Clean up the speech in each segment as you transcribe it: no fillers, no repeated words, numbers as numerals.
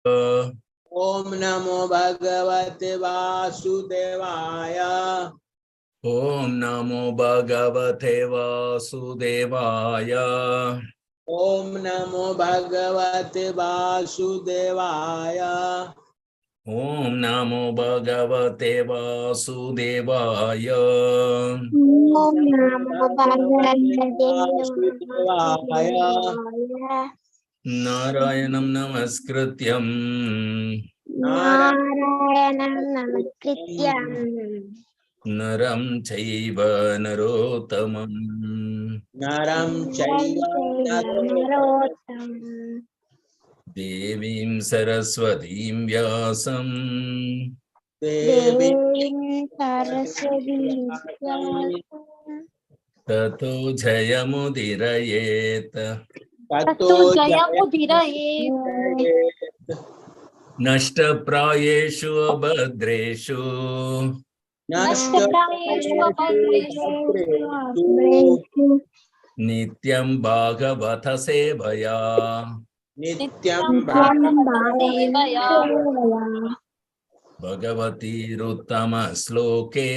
ओम नमो भगवते वासुदेवाय। ओम नमो भगवते वासुदेवाय। ओम नमो भगवते वासुदेवाय। ओम नमो भगवते वासुदेवाय। ओम नमो भगवते वासुदेवाय। नारायणं नमस्कृत्यं नारायणं नमस्कृत्यं नरं चैव नरोत्तमं नरं चैव नरोत्तमं देवीं सरस्वतीं व्यासं देवीं सरस्वतीं ततो जयमुदीरयेत्। ततो जयमुदीरयेत्। नष्टप्रायेषु अभद्रेषु नष्टप्रायेषु अभद्रेषु नित्यं भागवत सेवया नित्यं सेवया भगवतीरुत्तमश्लोके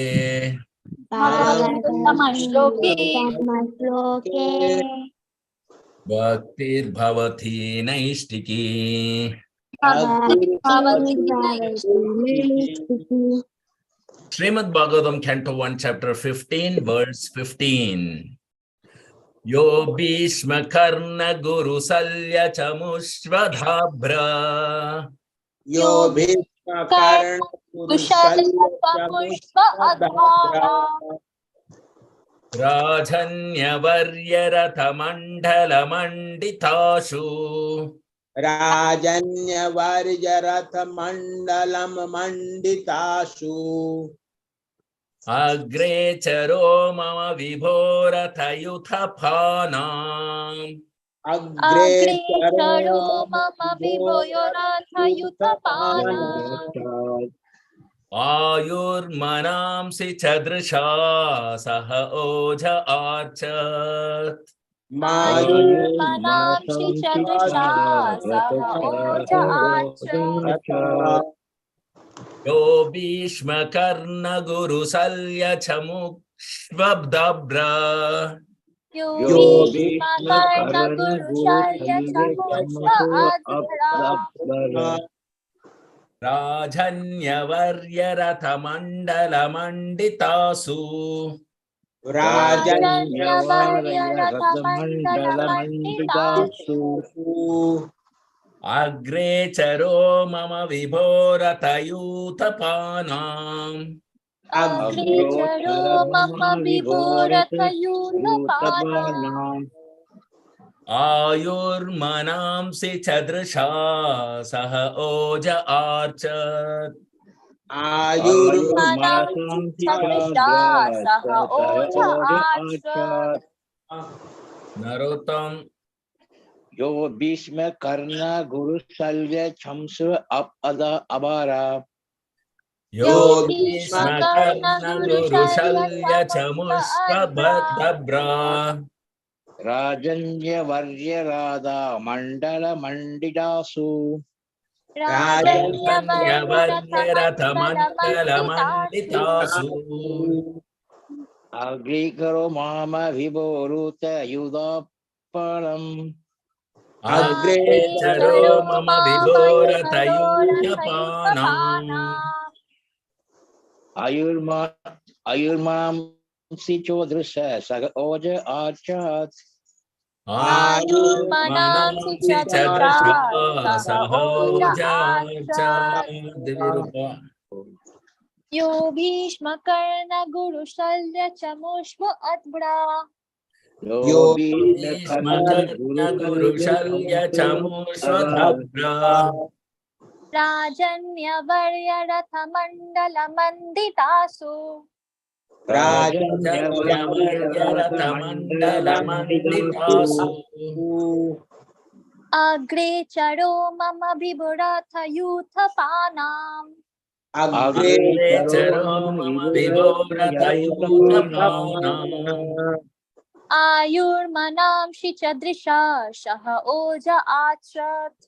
भक्तिर्भवति नैष्टिकी। Srimad Bhagavatam Canto 1 Chapter 15 Verse 15. Yo Bhishma Karna Guru Salya Chamushvadhabra यो भीष्म कर्ण Rajanyavaryaratamandalamanditashu राजन्यवर्यरथमण्डलं मण्डितासु Agre charo mama vibhorathayuthaphanam अग्रे चरो मम विभोराथयुतपानाम् Ayurmanamsi chadrisha saha oja archat. मायुर्मनांसि चदृशा सह ओजा आचरत् Yo Bhishma Karna Guru Salya Chamushvabdabra यो भीष्मकर्ण गुरुशल्य चमुष्टअध्वरा Rajanyavaryaratamandalamanditasु राजन्यवर्यरथमण्डलमण्डितासु Agre charo mama vibhorathayuthaphanam अग्रे चरो मम विभोरथयूतपानाम् Ayurmanamsi chadrisha saha oja archat. आयुर्मनांसि चदृशा सह ओजा आचरत् Narottam. यो भीष्म कर्ण गुरु शल्य छंसु अबारा Yo Bhishma Karna Guru Shalya Chamushvabdabra राजन्य वर्य राधा मंडल मंडितासु Rajanyavaryaratamandalamanditasु अग्रीकरो माम विभोरुत युधापरम् Agre charo mama vibhorathayuthaphanam आयुर्माम सिचोदृश सग ओज आचात Ayurmanamsi chadrisha saha oja archat. यो भीष्मकर्ण गुरुशल्य चमुष्टअध्वरा यो Bhishma Karna Guru Shalya Chamushvadhabra राजन्यवर्यरथमण्डलमण्डितासु Rajanyavaryaratamandalamanditasु अग्रे चरो मम विभुरथयूथपानाम् अग्रे चरो मम विभोरथयूथपानाम् आयुर्मनांसि चदृशा सह ओज आचरत्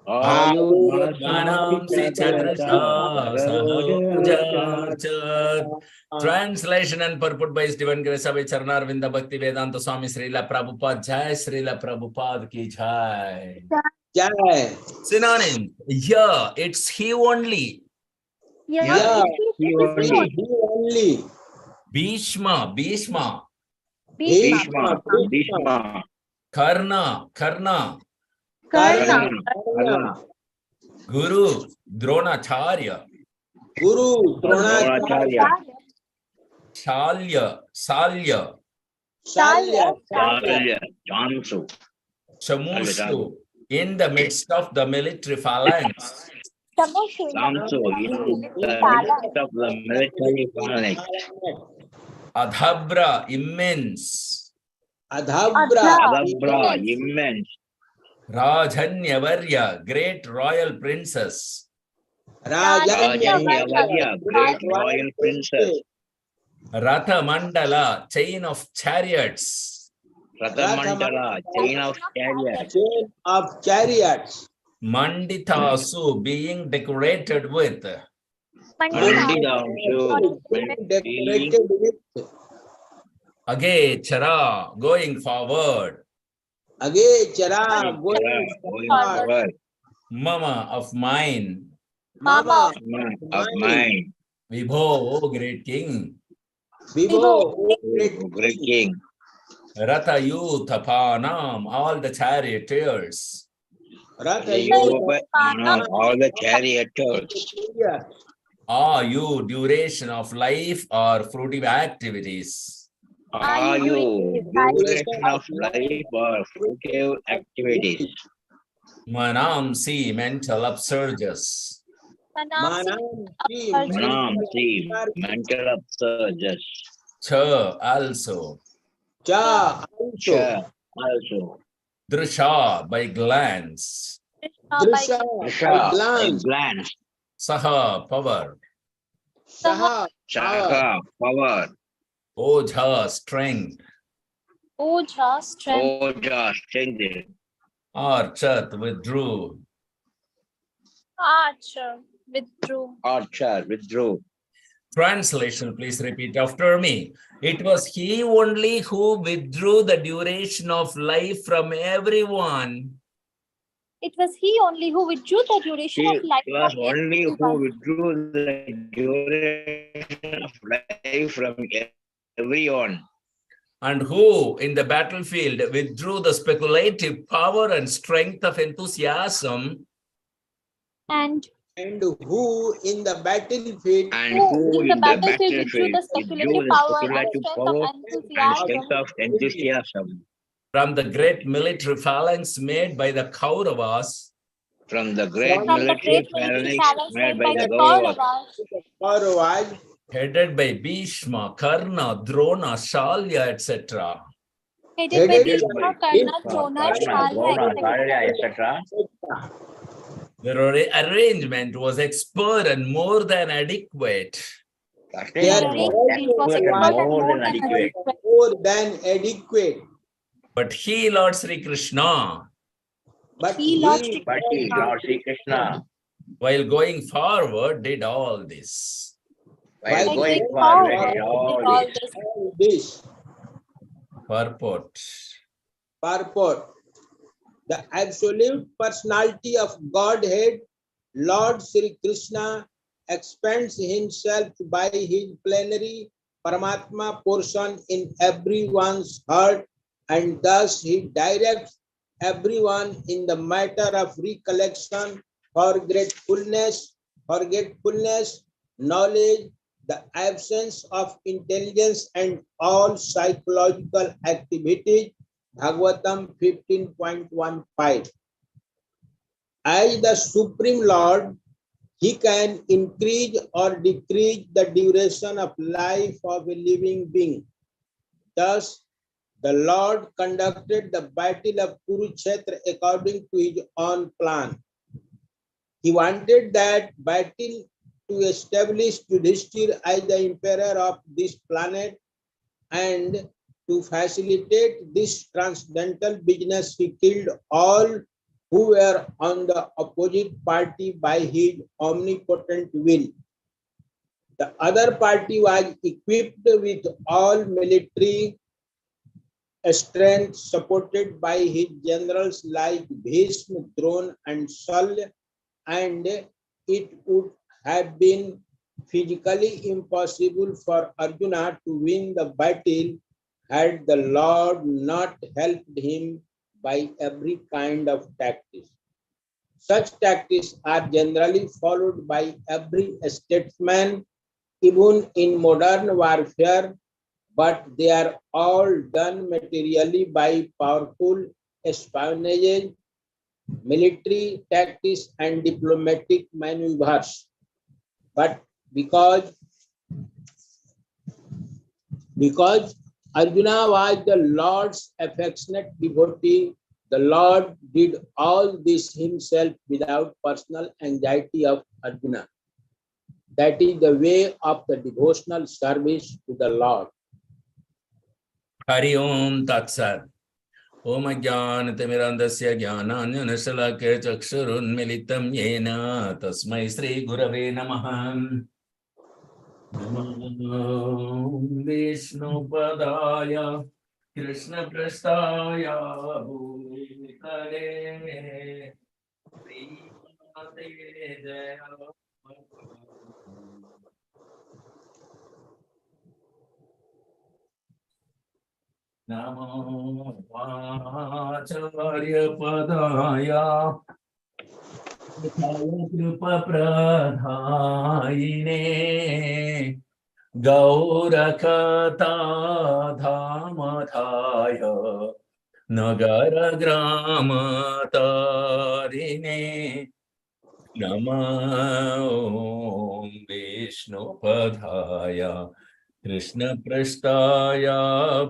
Manamsi Chadrisa Sahoja. Translation and purport by His Divine Grace of Charnar Vinda Bhakti Vedanta Swami Srila Prabhupada. Jai Srila Prabhupada ki Jai. Jai. Synonym. Yeah, it's he only. Yeah, he only. he only. Bhishma, Bhishma. Bhishma. Bhishma. Karna, Karna. Karna. Karna. Guru, Dronacharya. Guru, Dronacharya. Shalya, Salya. Shalya. Shalya. Jansu. Chamushu. In the midst of the military phalanx. Samushu. Jansu. In the midst of the military phalanx. Adhabra, immense. Adhabra. Adabra. Immense. Rajanyavarya, great royal princess. Rajanyavarya. Great royal princess. Ratha Mandala, chain of chariots. Rathamandala. Chain of chariots. Chain of chariots. Manditasu, being decorated with. Mandidansu. Decorated with Agechara, going forward. Agechara, going forward. Mama, of mine. Mama Of mine. Vibho, O great king. Vivo, Great king. Ratha Yuthapanam, all the charioteers. All the charioteers. Ayu, duration of life or fruitive activities. Ayu, duration of life or fruitive activities. Manamsi, mental upsurges. Manamsi, mental upsurges. Cha, also. Cha, Also. Drisha, by glance. Drisha, Drisha, glance. glance. Saha, power. Saha, Shaka, power. Ojha, strength. Ojha, strength. Oja, strength. Archat, withdrew. Archer, withdrew. Archer, withdrew. Translation, please repeat after me. It was he only who withdrew the duration of life from everyone. It was he only who withdrew the duration of life. It was only who withdrew the duration of life from everyone. And who in the battlefield withdrew the speculative power and strength of enthusiasm. And who in the battlefield who in the battlefield withdrew the speculative power and strength of enthusiasm. From the great military phalanx made by the Kauravas. From the great military phalanx made by the Kauravas. Headed by Bhishma, Karna, Drona, Shalya, etc. Headed by Bhishma, Karna, Drona, Shalya, etc. Their arrangement was expert and more than adequate. More than adequate. But he, Lord Sri Krishna, Lord Sri Krishna, while going forward, did all this. While going forward, did all this. Purport. The absolute personality of Godhead, Lord Sri Krishna, expands himself by his plenary Paramatma portion in everyone's heart, and thus he directs everyone in the matter of recollection, forgetfulness, knowledge, the absence of intelligence, and all psychological activities. Bhagavatam 15.15. As the Supreme Lord, he can increase or decrease the duration of life of a living being. Thus, the Lord conducted the battle of Kurukshetra according to his own plan. He wanted that battle to establish Yudhishthira as the emperor of this planet, and to facilitate this transcendental business, he killed all who were on the opposite party by his omnipotent will. The other party was equipped with all military strength, supported by his generals like Bhishma, Drona, and Shalya, and it would have been physically impossible for Arjuna to win the battle had the Lord not helped him by every kind of tactics. Such tactics are generally followed by every statesman, even in modern warfare, but they are all done materially by powerful espionage, military tactics, and diplomatic maneuvers. But because Arjuna was the Lord's affectionate devotee, the Lord did all this himself without personal anxiety of Arjuna. That is the way of the devotional service to the Lord. Hari Om Tat Sat. Om Ajnanatimirandasya Jnananjanashalakaya Chakshurunmilitam Yena Tasmai Sri Gurave Namaha. Namo Vishnupadaya Krishna Prasthaya Bhutale Srimate Jaya. Namo Acharya Padaya Kripa Pradhaine Gaurakata Dhamadhaya Nagara Grama Tarine Namo Vishnu Padhaya Krishna Prasthaya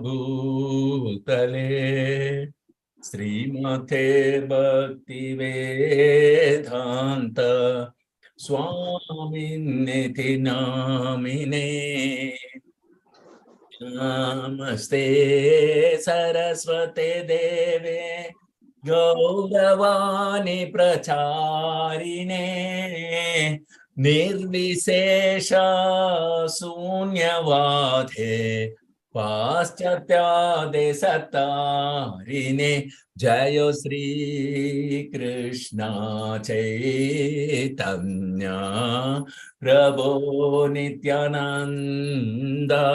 Bhutale Srimate Bhakti Vedanta Swaminiti Namine Namaste Saraswate Deve Gauravani Pracharine Nirvisesha Sunyavadhe Paschatya Desatarine Jayo Sri Krishna Chaitanya Prabhu Nityananda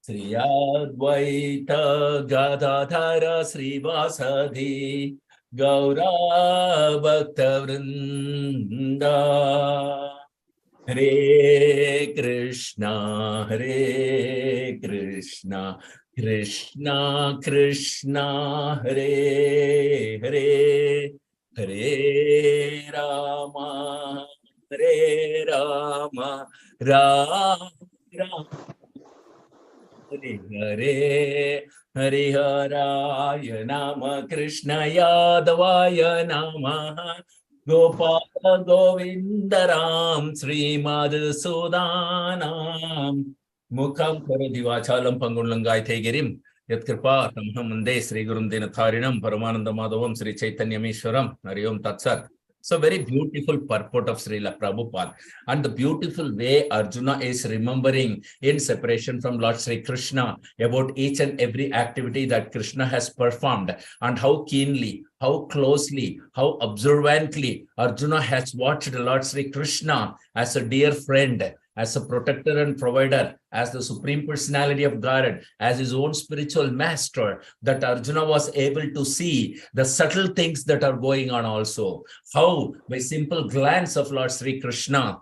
Sri Advaita Gadadhara Srivasadi Gaura Bhakta Vrinda Hare Krishna Krishna Krishna Hare Hare Hare Rama Rama Hare Hare Hare Haraya Nama Krishna Yadavaya Namaha Gopala Govindaram Sri Madhusudanam Mukham Karadi Vachalam Pangulangai Tegirim Yat Kripa Tamham Mande Sri Gurum Dinatharinam Paramananda Madhavam Sri Chaitanya Mishwaram Hari Om Tat Sat. So very beautiful purport of Srila Prabhupada and the beautiful way Arjuna is remembering in separation from Lord Sri Krishna about each and every activity that Krishna has performed and how keenly, how closely, how observantly Arjuna has watched Lord Sri Krishna as a dear friend, as a protector and provider, as the Supreme Personality of Godhead, as his own spiritual master, that Arjuna was able to see the subtle things that are going on also. How by simple glance of Lord Sri Krishna,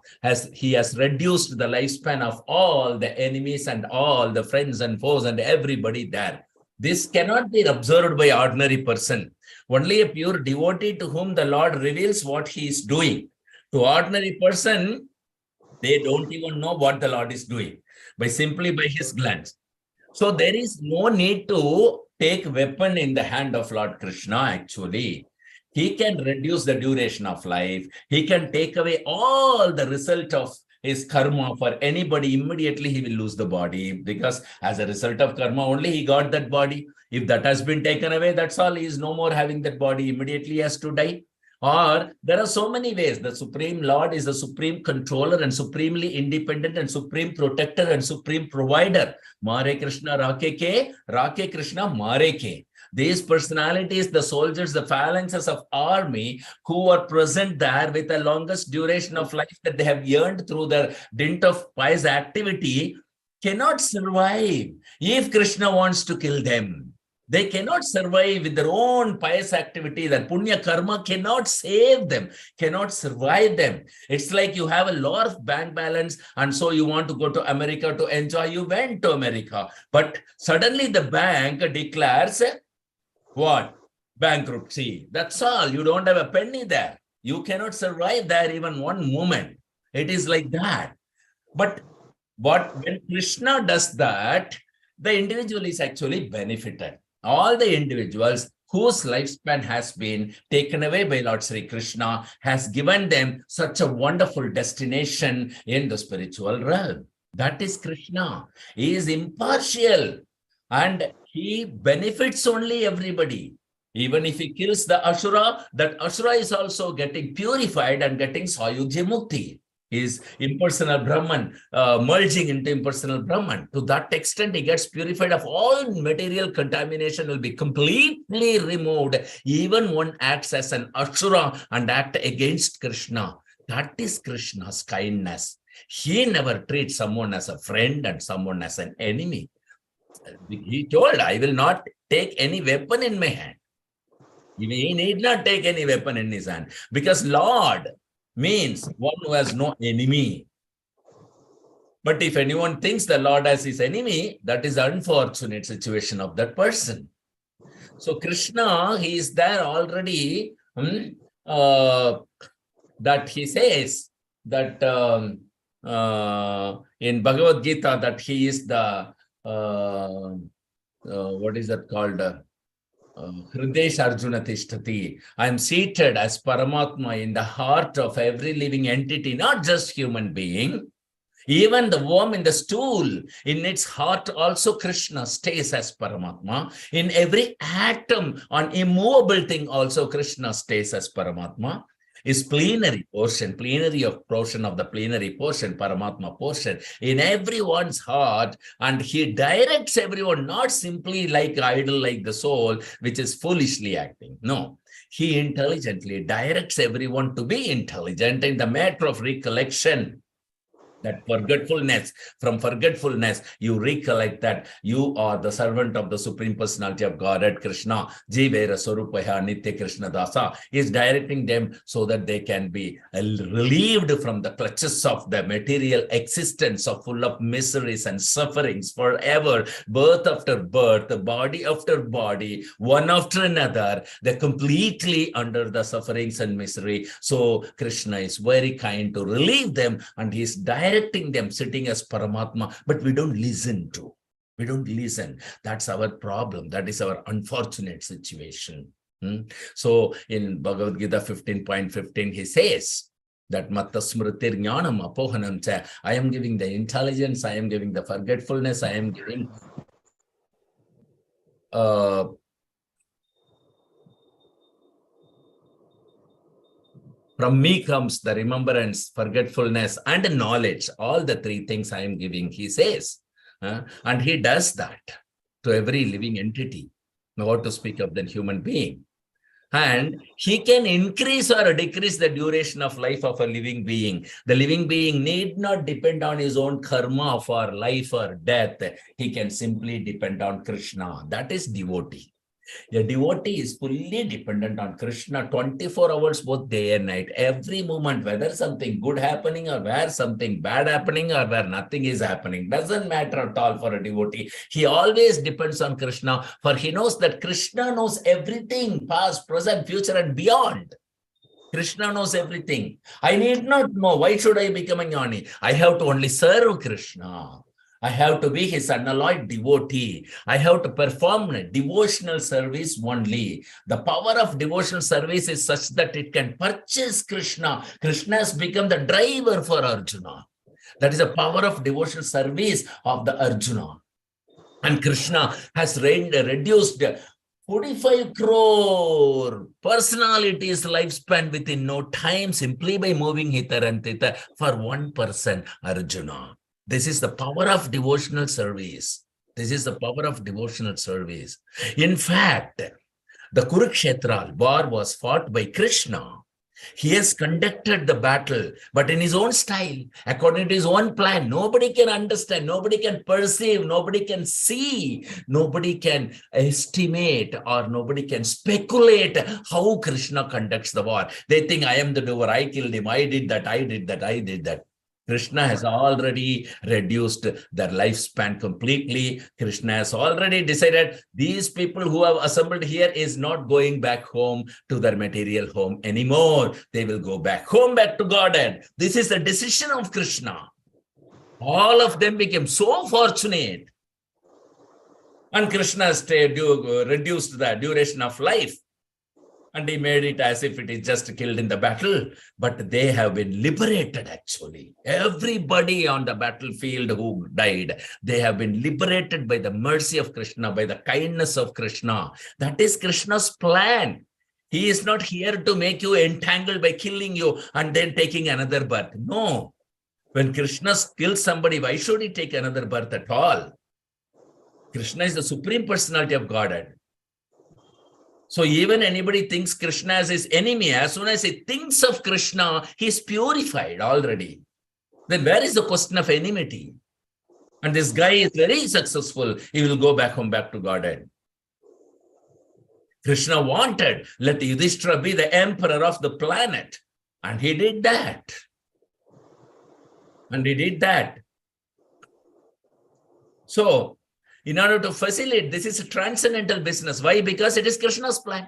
he has reduced the lifespan of all the enemies and all the friends and foes and everybody there. This cannot be observed by ordinary person. Only a pure devotee to whom the Lord reveals what he is doing. To ordinary person, they don't even know what the Lord is doing simply by his glance. So there is no need to take weapon in the hand of Lord Krishna actually. He can reduce the duration of life. He can take away all the result of his karma for anybody, immediately he will lose the body, because as a result of karma only he got that body. If that has been taken away, that's all. He is no more having that body. Immediately he has to die. Or there are so many ways. The Supreme Lord is the supreme controller and supremely independent and supreme protector and supreme provider. Mare Krishna Rake Krishna Mare Ke. These personalities, the soldiers, the phalanxes of army who are present there with the longest duration of life that they have earned through their dint of pious activity, cannot survive if Krishna wants to kill them. They cannot survive with their own pious activity. That punya karma cannot save them, cannot survive them. It's like you have a lot of bank balance, and so you want to go to America to enjoy. You went to America, but suddenly the bank declares what? Bankruptcy. That's all. You don't have a penny there. You cannot survive there even one moment. It is like that. But when Krishna does that, the individual is actually benefited. All the individuals whose lifespan has been taken away by Lord Sri Krishna has given them such a wonderful destination in the spiritual realm. That is Krishna. He is impartial and he benefits only everybody. Even if he kills the Asura, that Asura is also getting purified and getting Sayujya Mukti. Is impersonal Brahman, merging into impersonal Brahman. To that extent, he gets purified of all material contamination, will be completely removed. Even one acts as an Asura and act against Krishna. That is Krishna's kindness. He never treats someone as a friend and someone as an enemy. He told, I will not take any weapon in my hand. He need not take any weapon in his hand, because Lord means one who has no enemy. But if anyone thinks the Lord as his enemy, that is the unfortunate situation of that person. So Krishna, he is there already, that he says that in Bhagavad Gita, that he is the, what is that called? Hridesh Arjuna Tishtati. I am seated as Paramatma in the heart of every living entity, not just human being. Even the worm in the stool, in its heart also Krishna stays as Paramatma. In every atom, on immovable thing also Krishna stays as Paramatma. Is plenary portion of the plenary portion, Paramatma portion, in everyone's heart, and he directs everyone, not simply like idol, like the soul, which is foolishly acting. No, he intelligently directs everyone to be intelligent in the matter of recollection. That forgetfulness, from forgetfulness, you recollect that you are the servant of the Supreme Personality of Godhead, Krishna. Jivera Swarupaya Nitya Krishna Dasa is directing them so that they can be relieved from the clutches of the material existence of full of miseries and sufferings forever, birth after birth, body after body, one after another. They're completely under the sufferings and misery. So Krishna is very kind to relieve them, and he is directing them, sitting as Paramatma, but we don't listen to. We don't listen. That's our problem. That is our unfortunate situation. So in Bhagavad Gita 15.15, he says that Matta Smritir Jnanam Apohanam Cha. I am giving the intelligence, I am giving the forgetfulness, I am giving from me comes the remembrance, forgetfulness, and knowledge. All the three things I am giving, he says. And he does that to every living entity, not to speak of the human being. And he can increase or decrease the duration of life of a living being. The living being need not depend on his own karma for life or death. He can simply depend on Krishna. That is devotee. A devotee is fully dependent on Krishna 24 hours, both day and night. Every moment, whether something good happening or where something bad happening or where nothing is happening, doesn't matter at all for a devotee. He always depends on Krishna, for he knows that Krishna knows everything, past, present, future, and beyond. Krishna knows everything. I need not know. Why should I become a jnani? I have to only serve Krishna. I have to be his unalloyed devotee. I have to perform devotional service only. The power of devotional service is such that it can purchase Krishna. Krishna has become the driver for Arjuna. That is the power of devotional service of the Arjuna. And Krishna has reduced 45 crore personalities lifespan within no time simply by moving hither and thither for one person, Arjuna. This is the power of devotional service. This is the power of devotional service. In fact, the Kurukshetra war was fought by Krishna. He has conducted the battle, but in his own style, according to his own plan. Nobody can understand, nobody can perceive, nobody can see, nobody can estimate, or nobody can speculate how Krishna conducts the war. They think, I am the doer, I killed him, I did that, I did that, I did that. Krishna has already reduced their lifespan completely. Krishna has already decided these people who have assembled here is not going back home to their material home anymore. They will go back home, back to Godhead. This is the decision of Krishna. All of them became so fortunate. And Krishna has reduced the duration of life. And he made it as if it is just killed in the battle. But they have been liberated actually. Everybody on the battlefield who died, they have been liberated by the mercy of Krishna, by the kindness of Krishna. That is Krishna's plan. He is not here to make you entangled by killing you and then taking another birth. No. When Krishna kills somebody, why should he take another birth at all? Krishna is the Supreme Personality of Godhead. So even anybody thinks Krishna as his enemy, as soon as he thinks of Krishna, he is purified already. Then where is the question of enmity? And this guy is very successful. He will go back home, back to Godhead. Krishna wanted, let Yudhishthira be the emperor of the planet. And he did that. And he did that. So, in order to facilitate, this is a transcendental business. Why? Because it is Krishna's plan.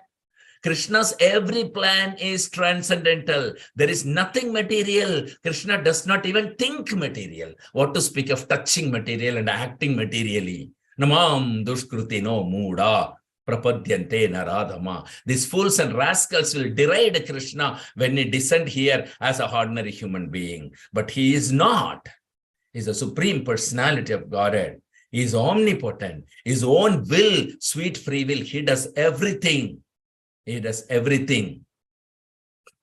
Krishna's every plan is transcendental. There is nothing material. Krishna does not even think material. What to speak of touching material and acting materially. Namam dushkrutino mooda prapadyante naradhama. These fools and rascals will deride Krishna when he descend here as an ordinary human being. But he is not. He is the Supreme Personality of Godhead. He is omnipotent. His own will, sweet free will, he does everything. He does everything.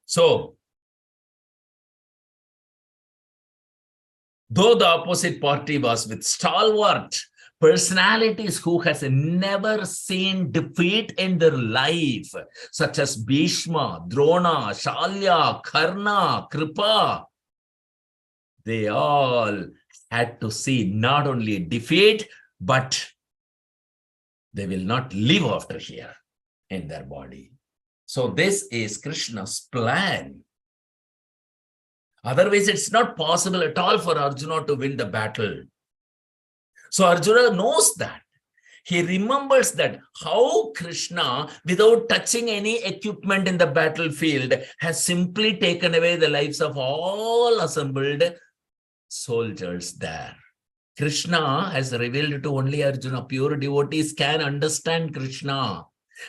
So, though the opposite party was with stalwart personalities who has never seen defeat in their life, such as Bhishma, Drona, Shalya, Karna, Kripa, they all had to see not only defeat, but they will not live after here in their body. So this is Krishna's plan. Otherwise, it's not possible at all for Arjuna to win the battle. So Arjuna knows that. He remembers that how Krishna, without touching any equipment in the battlefield, has simply taken away the lives of all assembled soldiers there. Krishna has revealed to only Arjuna. Pure devotees can understand Krishna.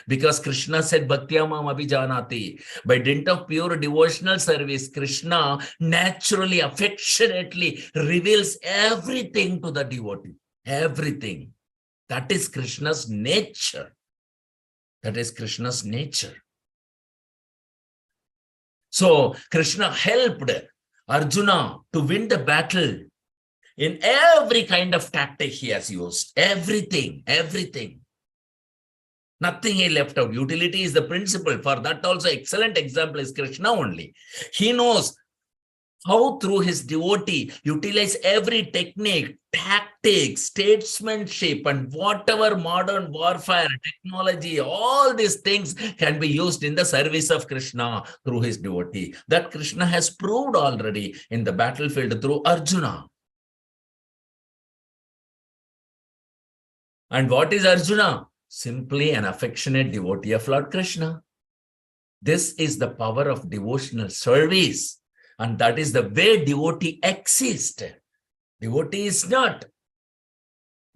Because Krishna said, Bhaktyamam abhijanati. By dint of pure devotional service, Krishna naturally, affectionately reveals everything to the devotee. Everything. That is Krishna's nature. That is Krishna's nature. So, Krishna helped Arjuna to win the battle in every kind of tactic he has used. Everything, everything. Nothing he left out. Utility is the principle. For that also, excellent example is Krishna only. He knows how through his devotee utilize every technique, tactic, statesmanship, and whatever modern warfare, technology, all these things can be used in the service of Krishna through his devotee. That Krishna has proved already in the battlefield through Arjuna. And what is Arjuna? Simply an affectionate devotee of Lord Krishna. This is the power of devotional service. And that is the way devotee exists. Devotee is not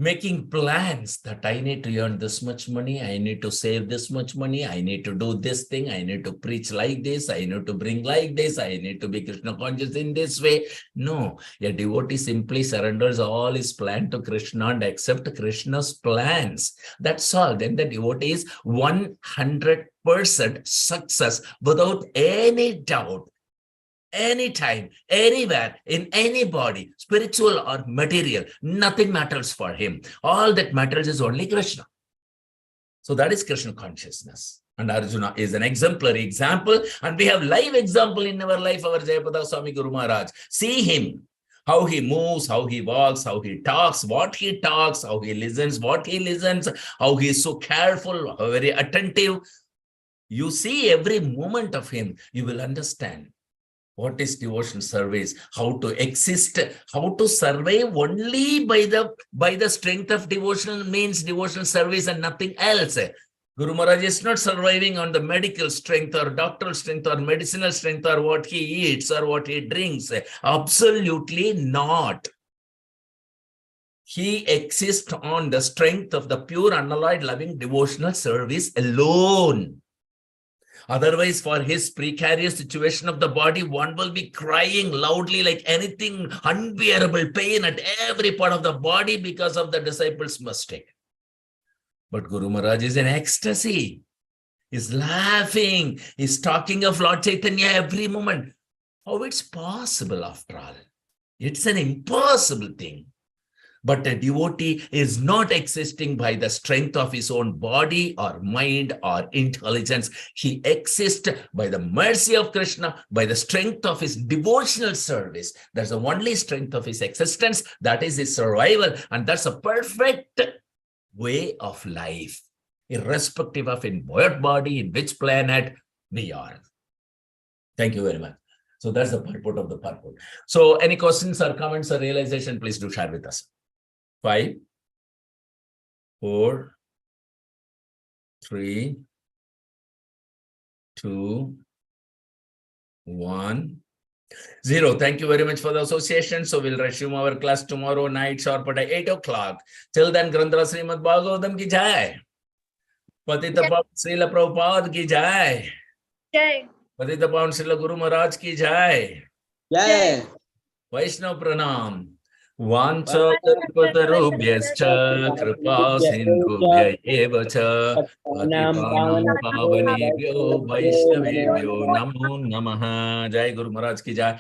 making plans that I need to earn this much money, I need to save this much money, I need to do this thing, I need to preach like this, I need to bring like this, I need to be Krishna conscious in this way. No, a devotee simply surrenders all his plan to Krishna and accept Krishna's plans. That's all. Then the devotee is 100% success without any doubt. Anytime, anywhere, in any body, spiritual or material, nothing matters for him. All that matters is only Krishna. So that is Krishna consciousness. And Arjuna is an exemplary example. And we have live example in our life, our Jayapada Swami Guru Maharaj. See him, how he moves, how he walks, how he talks, what he talks, how he listens, what he listens, how he is so careful, how very attentive. You see every moment of him, you will understand what is devotional service, how to exist, how to survive only by the strength of devotional means, devotional service and nothing else. Guru Maharaj is not surviving on the medical strength or doctoral strength or medicinal strength or what he eats or what he drinks. Absolutely not. He exists on the strength of the pure, unalloyed, loving devotional service alone. Otherwise, for his precarious situation of the body, one will be crying loudly like anything, unbearable pain at every part of the body because of the disciples' mistake. But Guru Maharaj is in ecstasy. He's laughing. He's talking of Lord Chaitanya every moment. How it's possible after all? It's an impossible thing. But a devotee is not existing by the strength of his own body or mind or intelligence. He exists by the mercy of Krishna, by the strength of his devotional service. That's the only strength of his existence. That is his survival. And that's a perfect way of life, irrespective of in what body, in which planet we are. Thank you very much. So that's the purport of the purport. So any questions or comments or realization, please do share with us. 5, 4, 3, 2, 1, 0. Thank you very much for the association. So we'll resume our class tomorrow night sharp at 8 o'clock. Till then, Grandhara Srimad Bhagavatam ki jai. Patita Pavan Srila Prabhupada ki jai. Jai. Patita Pavan Srila Guru Maharaj ki jai. Jai. Vaishnav Pranam. Vancha kalpatarubhyascha kripa sindhubhya eva cha patitanam pavanebhyo vaishnavebhyo namo namaha. Jai Guru Maharaj ki jai.